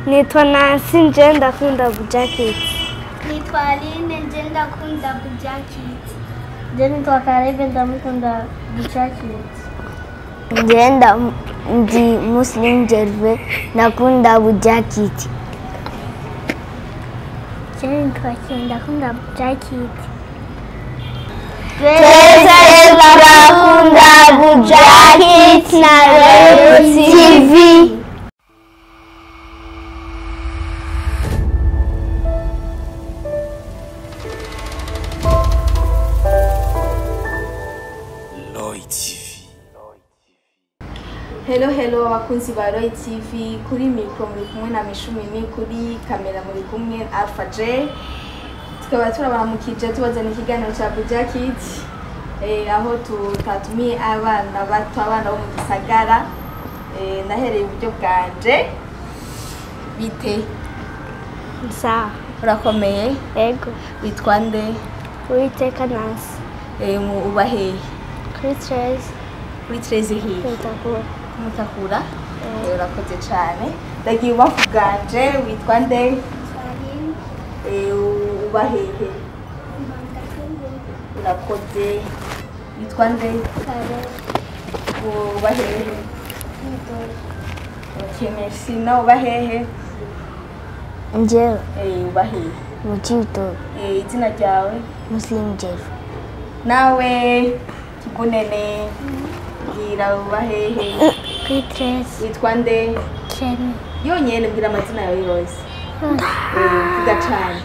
Nitwa Nancy nje ndakunda Buja Kids. Nitwa Aline nje ndakunda Buja Kids. Nje nitwa Karebe ndamukunda Buja Kids. Nje ndi Muslim Jerve ndakunda Buja Kids. Nje nitwa Kenda ndakunda Buja Kids. Twese turakunda Buja Kids na Royal TV. Hello abakunzi ba Royal TV kuri mikro muri kumwe na Mishumini kuri kamera muri kumwe Alpha J. Tukaba turabaramukije tubazana ikiganiro cya Buja Kids aho tutatumiye abana bato abana bo mu gisagara nahereye uburyo bwanje bite Sawa. urakomeye Ego. witwa nde Uwiteka Nancy. Ubahe Kuri 13. kuri 13 hiye Ntakura. Mutakura urakoze cyane ndagiye ubavuganje witwa nde ubahehe urakoze witwa nde ubahehe okay merci na ubahehe Nje ubahehe Mujito. izina ryawe Muslim Jerve. nawe kibunene gira ubahehe Kuri 13. witwa nde Kenny. yonyene mbwira amazina yawe yose vuga cyane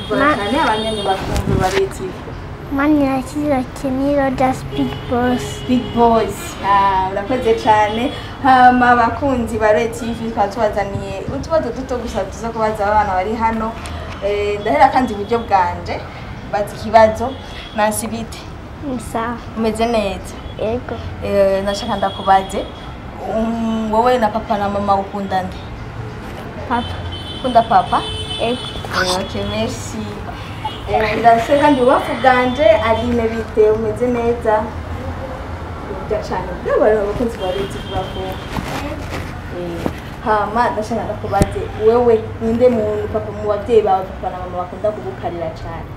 vuga cyane abanyene bakumva bareti Mani yakira Kenny Rogers Big Boss. urakoze cyane hama abakunzi ba Royal TV twatubazaniye utubazo duto gusa tuza kubaza abana bari hano ndahera kandi uburyo bwanje bazi ikibazo nasibite Sawa. umeze neza Ego. nashaka ndakubaze wowe na papa na mama ukunda nde Papa. ukunda papa Ego. okay merci ndase kandi wafuganje Aline bite umeze neza ujya cyane bw'abantu bakunzi ba Royal TV bako hama ndashaka ndakubaze wewe ninde muntu papa mu bavyeyi bawe papa na mama bakunda kugukarira cyane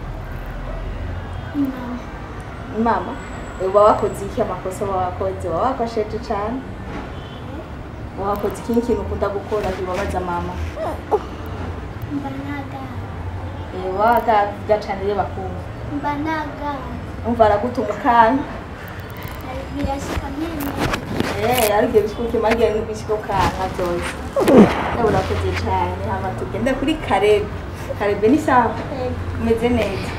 mama uba wakoze iki amakosa wakoze wakosheje cyane wakoze ikintu ukunda gukora bibabaza mama Mbanaga. waga cyane reba kumva Mbanaga. umva aragutuma ukanga Birashika nyene. aribyo bishikuke magiye n'ibishikuka byose urakoze cyane hama tugende kuri Karebe ni sawa umeze neza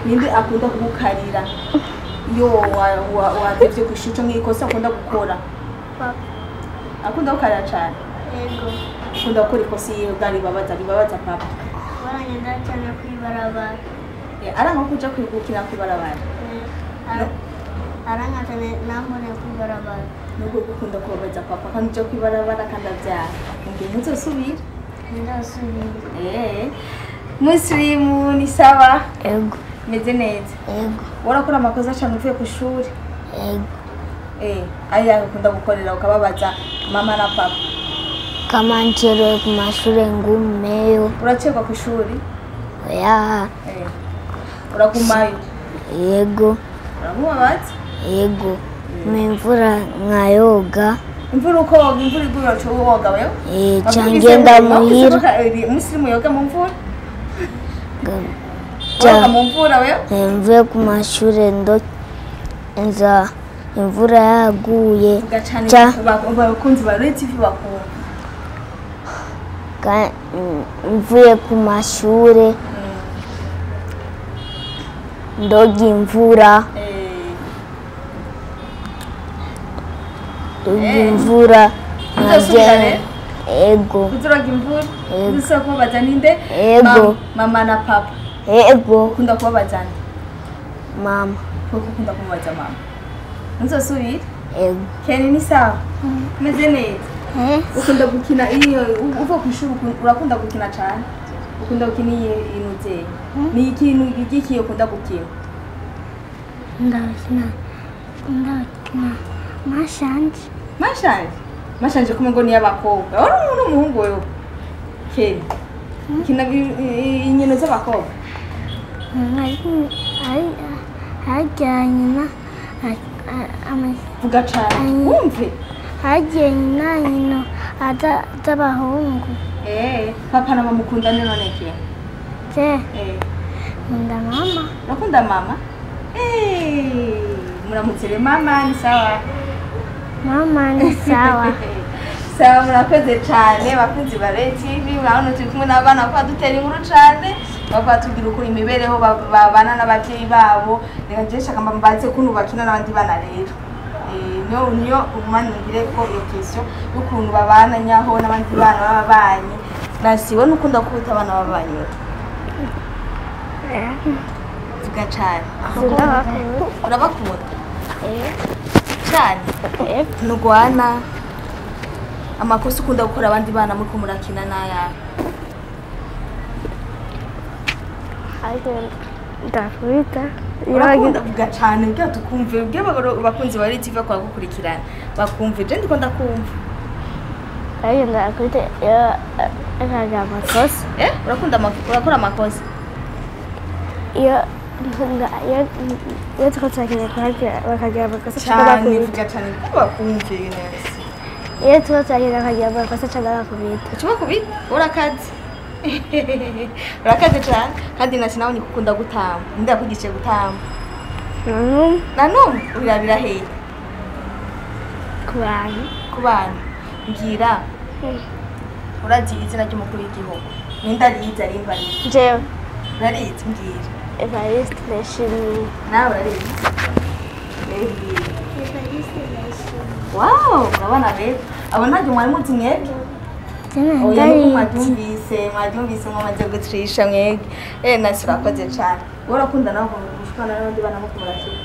ninde akunda kugukarira iyo wadevye kwishusho nk'ikosa akunda gukora Papa. akunda gukarira cyane Ego. akunda gukora ikosa iyo ribabaza papa Baranyenda cyane kwibarabara. aranga kuja kwigukira kwibarabara Arangazane namone kwibarabara. nubwo gukunda kubabaza papa kandi uje kwibarabara kandi avyara ngiye ntuzosubira Ndasubira. Muslimu ni sawa Ego. meze neza Ego. warakora amakosa cyane uvuye ku ishuri Ego. aya ukunda gukorera ukababaza mama na papa Kama nchelewe ku mashure ngumeyo. uracekwa ku ishuri Ya. uragumayo Ego. uramubabaza Ego. Mimvura nkayoga. imvura uko woga imvura iguye wacu woga wewe Changenda muhira. Muslimu yoga mu mvura woga mu mvura wewe Mvuye ku mashure ndo nza imvura yaguye. ugacana bakunzi ba Royal TV bakunda Mvuye ku mashure ndoga imvura. Imvura Uzosubira Ego. uzuroga imvura Ego. uza kubabaza ninde Ego. mama na papa Ego. ukunda kubabaza nde Mama. kuko ukunda kubabaza mama uzosubira Ego. Kenny ni sawa meze neza ukunda gukina iyo uva ku ishuri urakunda gukina cyane ukunda gukina inuze ni ikintu igikiye ukunda gukina Ndakina mashanje. Mashanje? Mashanje kumwe ngo ni y'abakobwa. Uri umuhungu wewe. Keni kina inkino z'abakobwa hajyanye vuga cane wumve hajyanye nyino z'abahungu papa na mama mukundana none ke nkunda mama nakunda mama muramutse mama ni sawa mama ni sawa sawa murakoze cyane bakunzi ba TV urabona turi kumwe n'abana kwa dutera inkuru cyane bakwa tugira ukuri imibereho babana n'abavyeyi babo reka je shaka mbaze kuntu bakina n'abandi bana rero niyo umanungire ko iyo question y'ukuntu babana nyaho n'abandi bana babanye nasiwe n'ukunda kubuta abana babanye vuga cyane urabakunda cyane ntugwana amakosa ukunda gukora abandi bana muri kumurakina n'aya ndakwita urakunda vuga cyane bwa tukumve bakunzi bari TV kwa gukurikirana bakumve je ndiko ndakumva ndakwita akaga amakosa urakora amakosa iyo twatsagira bakagira amakosa cyane vuga cyane bakumve neza iyo twatsagira bakagira amakosa cyangwa bakubita ucuba kubita urakaze urakaze cyane kandi nasi nawe nikukunda gutamba ndakugishe gutamba nanone urabira hehe ku bana ngira urazi izina ry'umukuru w'igihugu nindariza rimba jewe urarizi mbwira Evariste Birishimira nawe urarizi wow urabona rero abo ntabyo mwari muzi mwebwe oya mwabyumvise mwamaze gutrisha mwebwe nasi urakoze cyane urakunda nawe gushwana n'abandi bana mukumurashira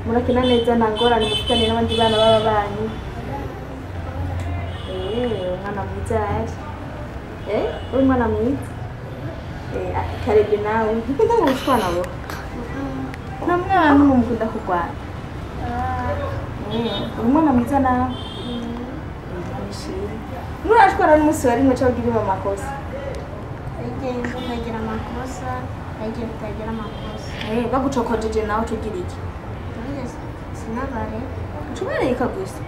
murakina neza nta ngorane mufitanye n'abandi bana baba banyu umwana mwiza ari uri umwana mwiza karebe nawe ntikunda ngo gushwana wowe nta mwana n'umwe mukunda kurwana uri umwana mwiza nawe nurashwana n'umunsi wa rimwe cyangwa ugirimo amakosa ukagira amakosa agiye kutagira amakosa bagucokojeje nawe ucugira iki sinabare ucubareka gusa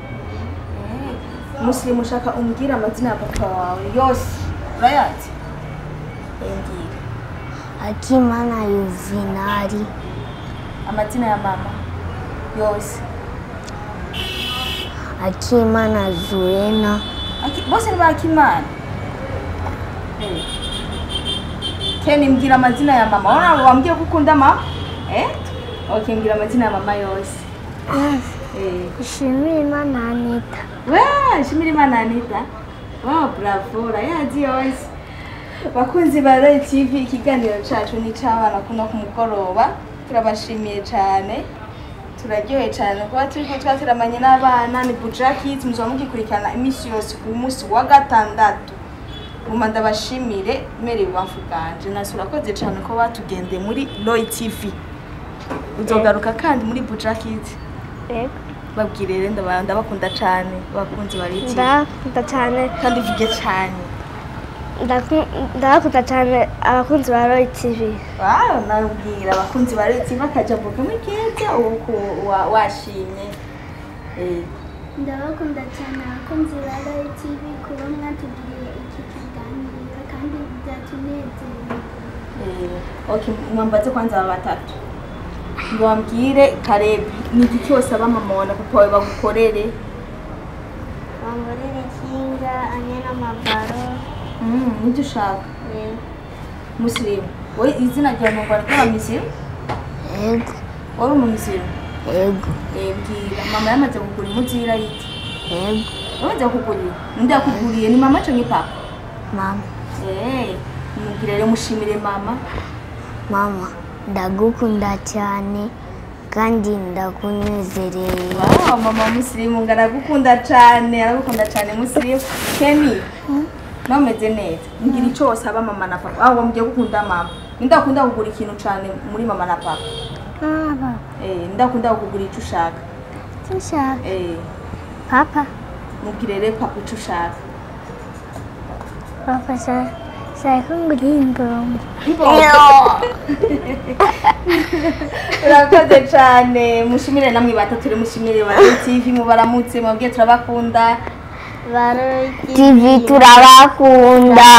musirimu ushaka umbwira amazina ya papa wawe yose urayazi mbwira Akimana Yuvinari. amazina ya mama yose Akimana Zuena. bose ni ba Akimana Keni mbwira amazina ya mama wana wambwiye ko ukunda mama okay mbwira amazina ya mama yose Birishimira Anita Birishimira Anita bravo urayazi yose bakunzi ba TV ikiganiro cacu ni c'abana kuno ku mugoroba turabashimiye cyane turaryoye cyane kuba turi twatiramanye n'abana ni Buja Kids muzo mugikurikirana imisi yose ku munsi wa gatandatu muma ndabashimire mere bamfuganje nasurakoze cyane ko batugende muri TV uzogaruka kandi muri Buja Kids babwire rero ndabakunda cyane bakunzi bari TV ndakunda cyane kandi vuge cyane ndakunda cyane abakunzi ba TV nabwira abakunzi ba TV akaja mvuga mu keza uko washimye ndabakunda cyane abakunzi ba TV kuba mwatugiriye iki kiganiro kandi byatunezeye okay mwambaze kwanza aba batatu ngwambwire Karebi ni iki cyose abamamona kuko wawe bagukorere bamborere kinga anye n'amabaro nibyo ushaka musirimu wowe izina rya mu Rwanda kwa musirimu Ego. wowe mu musirimu Ego. bwira mama yamaze kugura imuzira yiti Ego. yamaze kugurira ndakuguriye ni mama canke papa Mama. mubwire rero mushimire mama Mama. Ndagukunda cyane kandi ndakunezereye. mama musirimu ngaragukunda cyane aragukunda cyane musirimu Keni nameze neza ngira icyo wasaba mama na papa aho mugiye gukunda mama ndakunda kugura ikintu cyane muri mama na papa papa ndakunda kugura icyo ushaka papa mubwire rero papa ico ushaka. Papa shaka ngurimbombo. Urakoze cyane mushimire namwe batatu mushimire ba TV mubaramutse mubwiye turabakunda. TV turabakunda.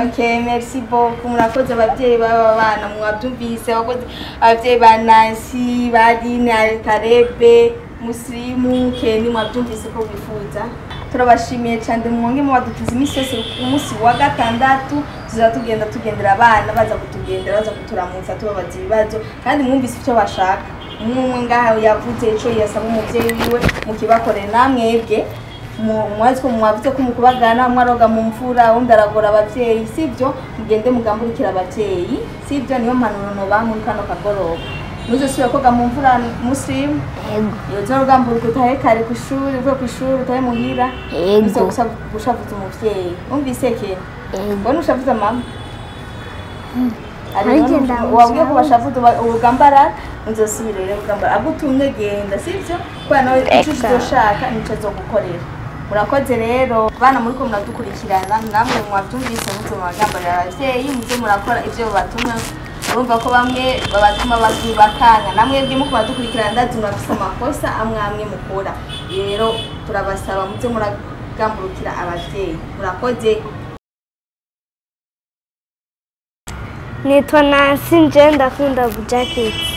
Okay, merci beaucoup. Murakoze abavyeyi baba bana mwabyumvise abakoze abavyeyi ba Nancy badine Karebe Muslimu Keni mwabyumvise ko bifuza. Turabashimiye cyane mwonge mu badutuze imisi yose umunsi wa gatandatu tuzatugenda tugendera abana baza kutugendera baza kuturamutsa tubabaza ibibazo kandi mwumvise icyo bashaka. Umwe ngaho yavuze ico yasaba umuvyeyi wiwe mukibakorera namwebwe mwazi ko mwavuze ko mukubagana mwaroga mu mfura undi aragora abavyeyi sivyo mugende mugamburikira abavyeyi sivyo niyo mpanuro no bamwe kano kagoroba muzo siwe koga mu mfura muslim yego zogamburuka utahe kare ku ishuri uvuye ku ishuri utahe muhira yego gushavuza umuvyeyi umvise ke mbona ushavuza mama arigenda wabwiye ko bashavuza ubugambara uzosubire rero ugambara agutumwe genda sivyo kwa nawe icyo uzoshaka nico zo gukorera. Murakoze rero bana muri ko muradukurikirana namwe mwabyumvise muzo magambo y'abavyeyi muze murakora ivyo batumwe urumva ko bamwe babatuma bazubakanga namwe bwe muko badukurikirana ndazi murafise amakosa amwe mukora rero turabasaba muze muragamburukira abavyeyi. Murakoze. Nitwa Nancy nje ndakunda Buja Kids.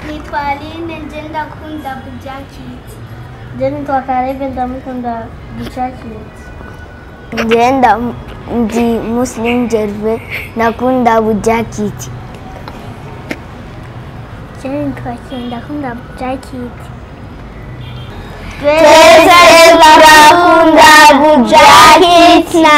Nitwa Aline nje ndakunda Buja Kids. Je nitwa Karebe ndamukunda Buja Kids. Njenda ndi Muslim Jerve ndakunda Buja Kids. Je nitwa ndakunda Buja Kids. Twese turakunda Buja Kids na